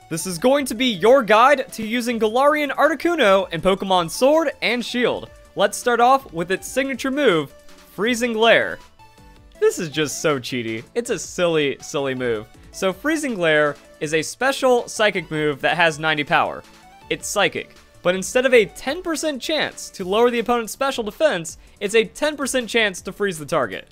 This is going to be your guide to using Galarian Articuno in Pokemon Sword and Shield. Let's start off with its signature move, Freezing Glare. This is just so cheaty. It's a silly, silly move. So Freezing Glare is a special psychic move that has 90 power. It's psychic, but instead of a 10% chance to lower the opponent's special defense, it's a 10% chance to freeze the target.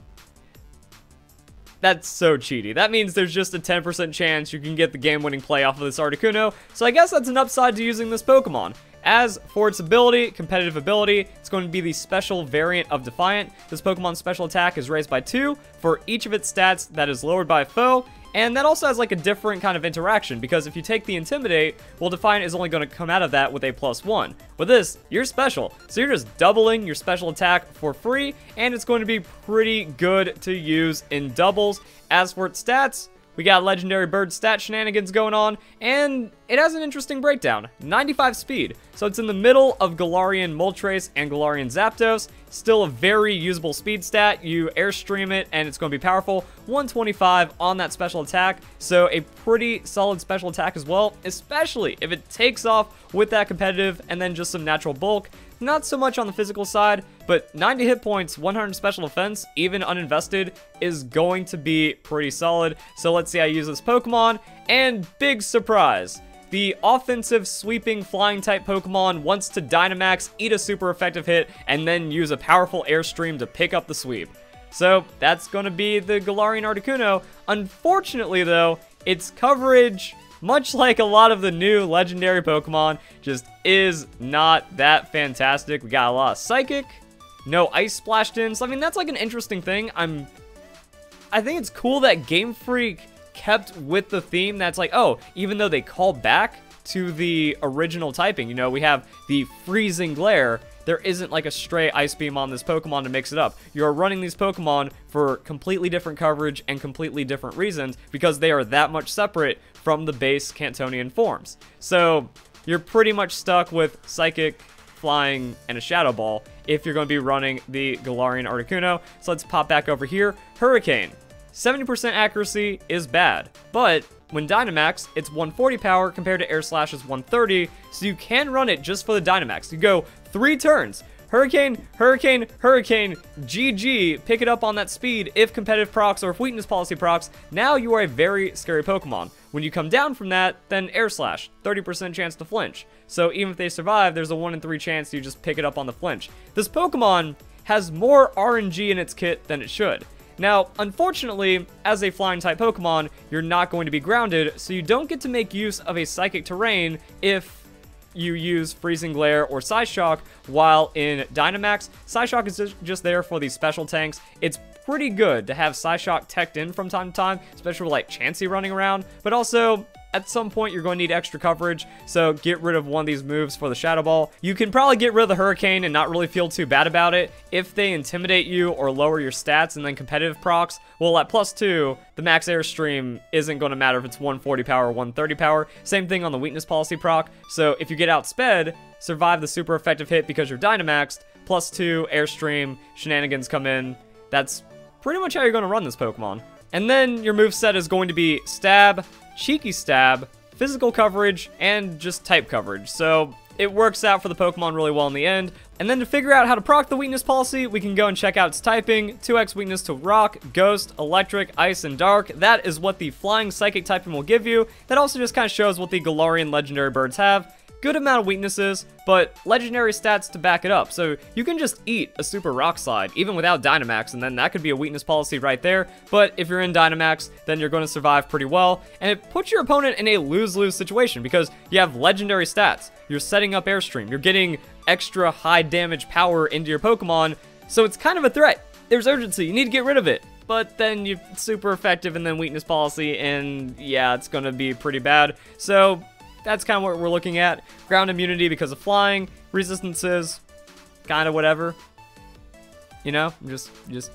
That's so cheaty. That means there's just a 10% chance you can get the game-winning play off of this Articuno, so I guess that's an upside to using this Pokemon. As for its ability, competitive ability, it's going to be the special variant of Defiant. This Pokemon's special attack is raised by 2 for each of its stats that is lowered by a foe, and that also has like a different kind of interaction, because if you take the Intimidate, well, Defiant is only going to come out of that with a +1. With this, you're special, so you're just doubling your special attack for free, and it's going to be pretty good to use in doubles. As for its stats, we got Legendary Bird stat shenanigans going on, and it has an interesting breakdown. 95 speed, so it's in the middle of Galarian Moltres and Galarian Zapdos. Still a very usable speed stat. You Airstream it, and it's going to be powerful. 125 on that special attack, so a pretty solid special attack as well, especially if it takes off with that competitive and then just some natural bulk. Not so much on the physical side, but 90 hit points, 100 special defense, even uninvested, is going to be pretty solid. So let's see how I use this Pokemon, and big surprise. The offensive, sweeping, flying type Pokemon wants to Dynamax, eat a super effective hit, and then use a powerful Airstream to pick up the sweep. So that's going to be the Galarian Articuno. Unfortunately though, its coverage, much like a lot of the new legendary Pokemon, just is not that fantastic. We got a lot of Psychic, no Ice splashed in, so I mean that's like an interesting thing. I think it's cool that Game Freak kept with the theme that's like, oh, even though they call back to the original typing, you know, we have the Freezing Glare, there isn't like a stray Ice Beam on this Pokemon to mix it up. You're running these Pokemon for completely different coverage and completely different reasons because they are that much separate from the base Cantonian forms. So you're pretty much stuck with Psychic, Flying, and a Shadow Ball if you're going to be running the Galarian Articuno. So let's pop back over here. Hurricane. 70% accuracy is bad, but when Dynamax, it's 140 power compared to Air Slash's 130, so you can run it just for the Dynamax. You go 3 turns, Hurricane, Hurricane, Hurricane, GG, pick it up on that speed if competitive procs or if weakness policy procs. Now you are a very scary Pokemon. When you come down from that, then Air Slash, 30% chance to flinch. So even if they survive, there's a 1 in 3 chance you just pick it up on the flinch. This Pokemon has more RNG in its kit than it should. Now, unfortunately, as a flying type Pokemon, you're not going to be grounded, so you don't get to make use of a psychic terrain if you use Freezing Glare or Psyshock while in Dynamax. Psyshock is just there for these special tanks. It's pretty good to have Psyshock teched in from time to time, especially with like Chansey running around, but also at some point you're going to need extra coverage, so get rid of one of these moves for the Shadow Ball. You can probably get rid of the Hurricane and not really feel too bad about it. If they intimidate you or lower your stats and then competitive procs, well, at +2, the max Airstream isn't going to matter if it's 140 power or 130 power. Same thing on the weakness policy proc, so if you get outsped, survive the super effective hit because you're Dynamaxed, +2, Airstream, shenanigans come in. That's pretty much how you're going to run this Pokemon. And then your moveset is going to be Stab, Cheeky Stab, Physical Coverage, and just Type Coverage. So it works out for the Pokemon really well in the end. And then to figure out how to proc the weakness policy, we can go and check out its typing. 2x weakness to Rock, Ghost, Electric, Ice, and Dark. That is what the Flying Psychic typing will give you. That also just kind of shows what the Galarian Legendary Birds have. Good amount of weaknesses, but legendary stats to back it up. So you can just eat a Super Rock Slide, even without Dynamax, and then that could be a weakness policy right there. But if you're in Dynamax, then you're going to survive pretty well. And it puts your opponent in a lose-lose situation because you have legendary stats. You're setting up Airstream. You're getting extra high damage power into your Pokemon. So it's kind of a threat. There's urgency. You need to get rid of it. But then you're super effective and then weakness policy, and yeah, it's going to be pretty bad. So that's kind of what we're looking at. Ground immunity because of flying, resistances, kind of whatever. You know, just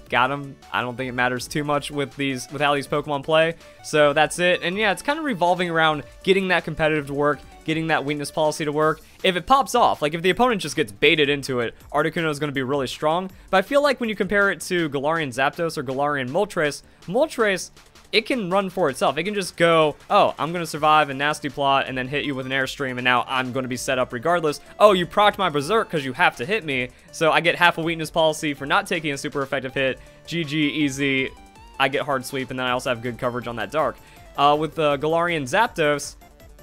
got them. I don't think it matters too much with how these Pokemon play. So that's it. And yeah, it's kind of revolving around getting that competitive to work, getting that weakness policy to work. If it pops off, like if the opponent just gets baited into it, Articuno is going to be really strong. But I feel like when you compare it to Galarian Zapdos or Galarian Moltres, Moltres it can run for itself. It can just go, oh, I'm going to survive a nasty plot and then hit you with an Airstream, and now I'm going to be set up regardless. Oh, you procced my Berserk because you have to hit me, so I get half a weakness policy for not taking a super effective hit. GG, easy. I get hard sweep, and then I also have good coverage on that Dark. With Galarian Zapdos,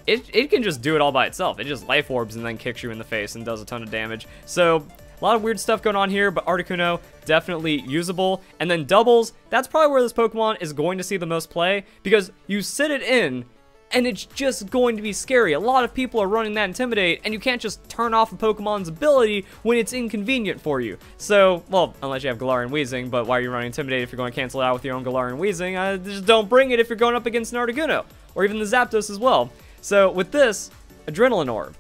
it can just do it all by itself. It just Life Orbs and then kicks you in the face and does a ton of damage. So a lot of weird stuff going on here, but Articuno, definitely usable. And then doubles, that's probably where this Pokemon is going to see the most play, because you sit it in, and it's just going to be scary. A lot of people are running that Intimidate, and you can't just turn off a Pokemon's ability when it's inconvenient for you. So, well, unless you have Galarian Weezing, but why are you running Intimidate if you're going to cancel it out with your own Galarian Weezing? Just don't bring it if you're going up against an Articuno, or even the Zapdos as well. So, with this, Adrenaline Orb.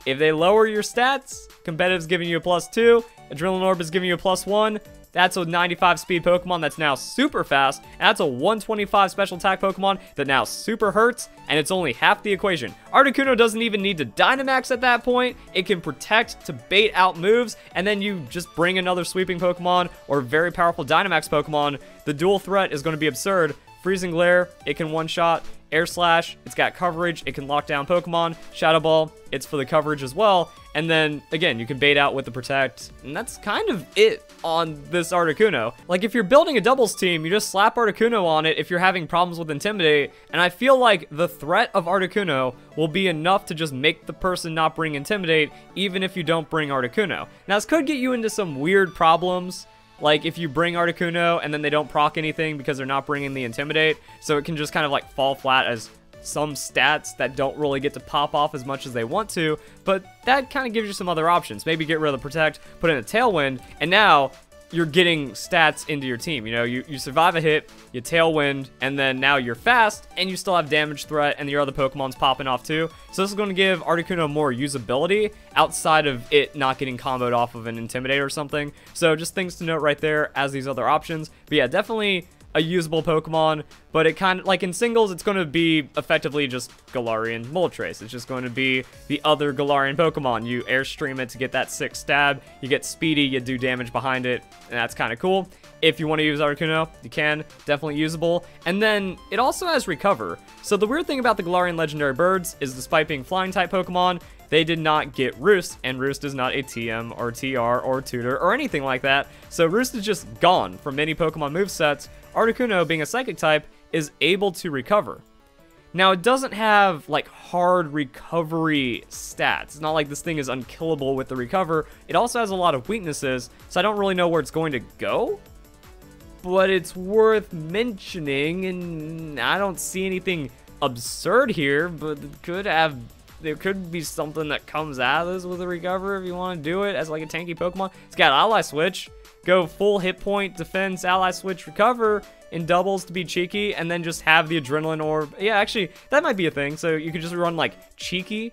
If they lower your stats, Competitive's giving you a +2, Adrenaline Orb is giving you a +1, that's a 95 speed Pokemon that's now super fast, and that's a 125 special attack Pokemon that now super hurts, and it's only half the equation. Articuno doesn't even need to Dynamax at that point. It can protect to bait out moves, and then you just bring another sweeping Pokemon or very powerful Dynamax Pokemon. The dual threat is going to be absurd. Freezing Glare, it can one-shot. Air Slash, it's got coverage, it can lock down Pokemon. Shadow Ball, it's for the coverage as well. And then, again, you can bait out with the Protect, and that's kind of it on this Articuno. Like, if you're building a doubles team, you just slap Articuno on it if you're having problems with Intimidate, and I feel like the threat of Articuno will be enough to just make the person not bring Intimidate, even if you don't bring Articuno. Now, this could get you into some weird problems, like if you bring Articuno and then they don't proc anything because they're not bringing the Intimidate, so it can just kind of like fall flat as some stats that don't really get to pop off as much as they want to, but that kind of gives you some other options. Maybe get rid of the Protect, put in a Tailwind, and now you're getting stats into your team. You know, you survive a hit, you Tailwind, and then now you're fast, and you still have damage threat, and your other Pokemon's popping off too. So this is going to give Articuno more usability outside of it not getting comboed off of an Intimidate or something. So just things to note right there as these other options. But yeah, definitely a usable Pokemon, but it kind of, like in singles, it's going to be effectively just Galarian Moltres. It's just going to be the other Galarian Pokemon. You Airstream it to get that 6 stab, you get speedy, you do damage behind it, and that's kind of cool. If you want to use Articuno, you can, definitely usable. And then it also has Recover. So the weird thing about the Galarian Legendary Birds is despite being flying type Pokemon, they did not get Roost, and Roost is not a TM or TR or Tutor or anything like that. So Roost is just gone from many Pokemon movesets. Articuno, being a Psychic type, is able to recover. Now, it doesn't have, like, hard recovery stats. It's not like this thing is unkillable with the Recover. It also has a lot of weaknesses, so I don't really know where it's going to go. But it's worth mentioning, and I don't see anything absurd here, but there could be something that comes out of this with a Recover if you want to do it as like a tanky Pokemon. It's got Ally Switch. Go full hit point, defense, Ally Switch, Recover in doubles to be cheeky, and then just have the Adrenaline Orb. Yeah, actually, that might be a thing. So you could just run like cheeky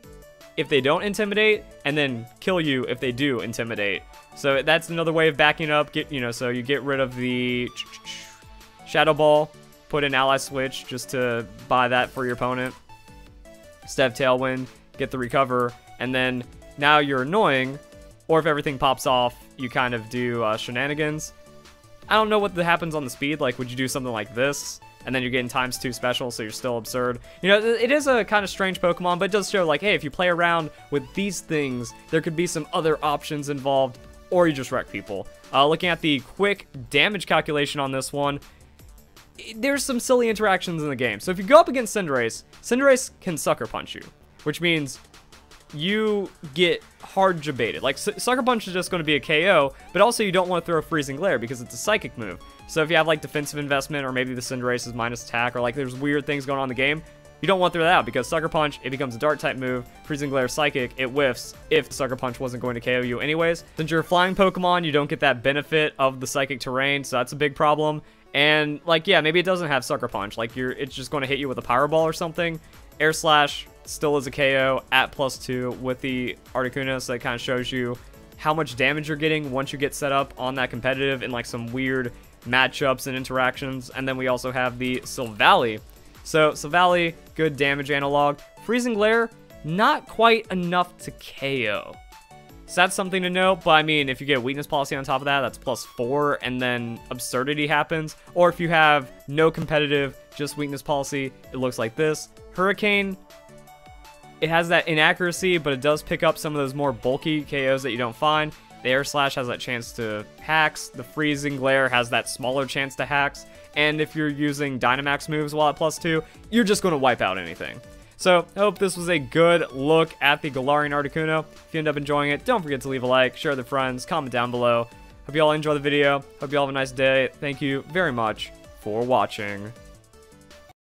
if they don't Intimidate, and then kill you if they do Intimidate. So that's another way of backing up. So you get rid of the Shadow Ball, put in Ally Switch just to buy that for your opponent. Instead of Tailwind, get the Recover, and then now you're annoying, or if everything pops off, you kind of do shenanigans. I don't know what happens on the speed. Like, would you do something like this, and then you're getting ×2 special, so you're still absurd? You know, it is a kind of strange Pokemon, but it does show, like, hey, if you play around with these things, there could be some other options involved, or you just wreck people. Looking at the quick damage calculation on this one, there's some silly interactions in the game. So if you go up against Cinderace, Cinderace can Sucker Punch you, which means you get hard jebaited. Like, Sucker Punch is just going to be a KO, but also you don't want to throw a Freezing Glare because it's a Psychic move. So if you have, like, defensive investment, or maybe the Cinderace is minus attack, or, like, there's weird things going on in the game, you don't want to throw that out because Sucker Punch, it becomes a Dark-type move. Freezing Glare Psychic, it whiffs if Sucker Punch wasn't going to KO you anyways. Since you're a flying Pokemon, you don't get that benefit of the Psychic terrain, so that's a big problem. And, like, yeah, maybe it doesn't have Sucker Punch. Like, it's just going to hit you with a Power Ball or something. Air Slash still is a KO at +2 with the Articuno, so that kind of shows you how much damage you're getting once you get set up on that competitive in, like, some weird matchups and interactions. And then we also have the Silvally. So, Silvally, good damage analog. Freezing Glare, not quite enough to KO. So that's something to note, but I mean, if you get Weakness Policy on top of that, that's +4, and then Absurdity happens. Or if you have no competitive, just Weakness Policy, it looks like this. Hurricane, it has that inaccuracy, but it does pick up some of those more bulky KOs that you don't find. The Air Slash has that chance to hacks. The Freezing Glare has that smaller chance to hacks. And if you're using Dynamax moves while at +2, you're just going to wipe out anything. So, I hope this was a good look at the Galarian Articuno. If you end up enjoying it, don't forget to leave a like, share with your friends, comment down below. Hope you all enjoy the video. Hope you all have a nice day. Thank you very much for watching.